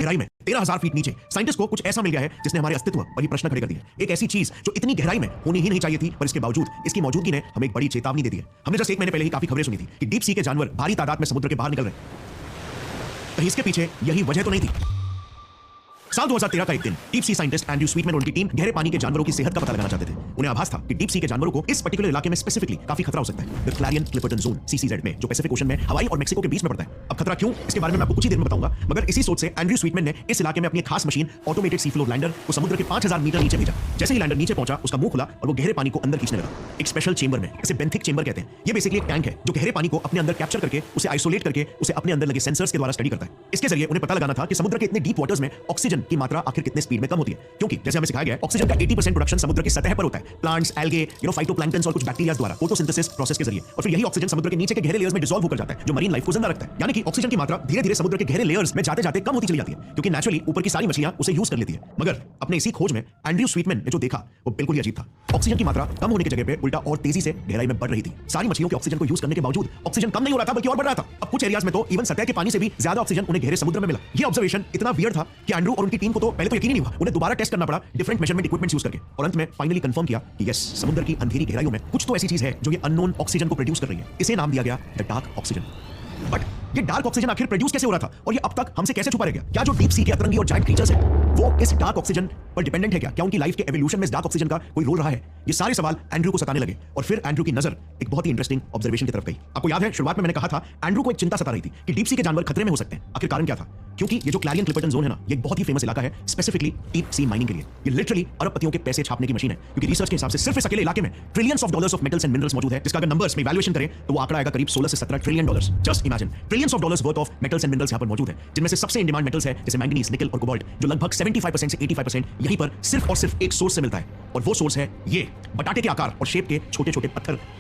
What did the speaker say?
गहराई में 13,000 फीट नीचे साइंटिस्ट को कुछ ऐसा मिल गया है जिसने हमारे अस्तित्व पर ही प्रश्न खड़े कर दिए। एक ऐसी चीज जो इतनी गहराई में होनी ही नहीं चाहिए थी, पर इसके बावजूद इसकी मौजूदगी ने हमें एक बड़ी चेतावनी दे दी है। हमने जस्ट एक महीने पहले ही काफी खबरें सुनी थी कि डीप सी के जानवर भारी तादाद में समुद्र के बाहर निकल रहे हैं। कहीं इसके पीछे यही वजह तो नहीं थी? साल 2013 का एक दिन डीप सी साइंटिस्ट एंड्रयू स्वीटमैन और उनकी टीम गहरे पानी के जानवरों की सेहत का पता लगाना चाहते थे। उन्हें आभास था कि डीप सी के जानवरों को इस पर्टिकुलर इलाके में स्पेसिफिकली काफी खतरा हो सकता है, द क्लैरियन क्लिपर्टन जोन सीसीजेड में, जो पैसिफिक ओशन में हवाई और मेक्सिको के बीच में पड़ता है। अब खतरा क्यों, इसके बारे में मैं आपको कुछ ही देर में बताऊंगा, मगर इसी सोच से एंड्रयू स्वीटमैन ने इस इलाके में अपनी खास machine automated sea floor lander को समुद्र के 5000 मीटर नीचे भेजा। जैसे ही लैंडर नीचे पहुंचा, उसका मुंह खुला और वो गहरे पानी को अंदर खींचने लगा एक स्पेशल चेंबर में। इसे बेंथिक चेंबर कहते हैं। ये बेसिकली एक टैंक है जो गहरे पानी को अपने अंदर कैप्चर करके उसे आइसोलेट करके उसे अपने अंदर लगे सेंसर्स के द्वारा स्टडी करता है। इसके जरिए उन्हें पता लगाना था कि समुद्र के इतने डीप वाटर्स में ऑक्सीजन की मात्रा आखिर कितने स्पीड में कम होती है, क्योंकि जैसे हमें सिखाया गया है ऑक्सीजन का 80% प्रोडक्शन समुद्र की सतह पर होता है, प्लांट्स, एल्गे, फाइटोप्लैंक्टन्स और कुछ बैक्टीरिया द्वारा फोटोसिंथेसिस प्रोसेस के जरिए, और फिर यही ऑक्सीजन समुद्र के नीचे के गहरे लेयर्स में डिसॉल्व होकर जाता है, जो मरीन लाइफ को जिंदा रखता है। यानी कि ऑक्सीजन की मात्रा धीरे-धीरे समुद्र के गहरे लेयर्स में जाते-जाते कम होती चली जाती है, क्योंकि नेचुरली ऊपर की सारी मछलियां उसे यूज कर लेती है। मगर अपने इसी खोज में एंड्रयू स्वीटमैन ने जो देखा वो बिल्कुल ही अजीब था। ऑक्सीजन की मात्रा कम होने की जगह पे उल्टा और तेजी से गहराई में बढ़ रही थी। सारी मछलियों के ऑक्सीजन को यूज करने के बावजूद ऑक्सीजन कम नहीं हो रहा था, बल्कि और बढ़ रहा था। अब कुछ एरियाज में तो इवन सतह के पानी से भी ज्यादा ऑक्सीजन उन्हें गहरे समुद्र में मिला। ये ऑब्जर्वेशन इतना वियर्ड था कि एंड्रयू और उनकी टीम को तो पहले तो यकीन ही नहीं हुआ। उन्हें दोबारा टेस्ट करना पड़ा डिफरेंट मेजरमेंट इक्विपमेंट्स यूज करके, और अंत में फाइनली कंफर्म किया कि यस, समुद्र की अंधेरी गहराइयों में कुछ तो ऐसी चीज है जो ये अननोन ऑक्सीजन को प्रोड्यूस कर रही है। इसे नाम दिया गया द डार्क ऑक्सीजन। बट ये डार्क ऑक्सीजन आखिर प्रोड्यूस कैसे हो रहा था, और ये अब तक हमसे कैसे छुपा रह गया? क्या जो डीप सी के अतरंगी और जायंट क्रीचर्स हैं वो इस डार्क ऑक्सीजन पर डिपेंडेंट है? क्या उनकी लाइफ के एवोल्यूशन में इस डार्क ऑक्सीजन का कोई रोल रहा है? ये सारे सवाल एंड्रयू को सताने लगे, और फिर एंड्रयू की नजर एक बहुत ही इंटरेस्टिंग ऑब्जर्वेशन की तरफ गई। आपको याद है शुरुआत में मैंने कहा था एंड्रयू को एक चिंता सता रही थी कि डीप सी के जानवर खतरे में हो सकते हैं। आखिर कारण क्या था? क्योंकि ये जो क्लैरियन क्लिपर्टन जोन है ना, ये एक बहुत ही फेमस इलाका है स्पेसिफिकली डीप सी माइनिंग के लिए। ये लिटरली अरबपतियों के पैसे छापने की मशीन है, क्योंकि रिसर्च के हिसाब से सिर्फ इस अकेले इलाके में trillions of dollars of metals and minerals मौजूद है, जिसका अगर नंबर्स में वैल्यूएशन करें तो वो आंकड़ा आएगा करीब 16 से 17 trillion dollars. Just imagine, trillions of dollars worth of metals and minerals यहां पर मौजूद है, जिनमें से सबसे इन डिमांड मेटल्स है जैसे मैंगनीज, निकल और कोबाल्ट, जो लगभग 75% से 85% यहीं पर सिर्फ और सिर्फ एक सोर्स से मिलता है, और वो सोर्स है ये बताटे के आकार और शेप के छोटे-छोटे पत्थर।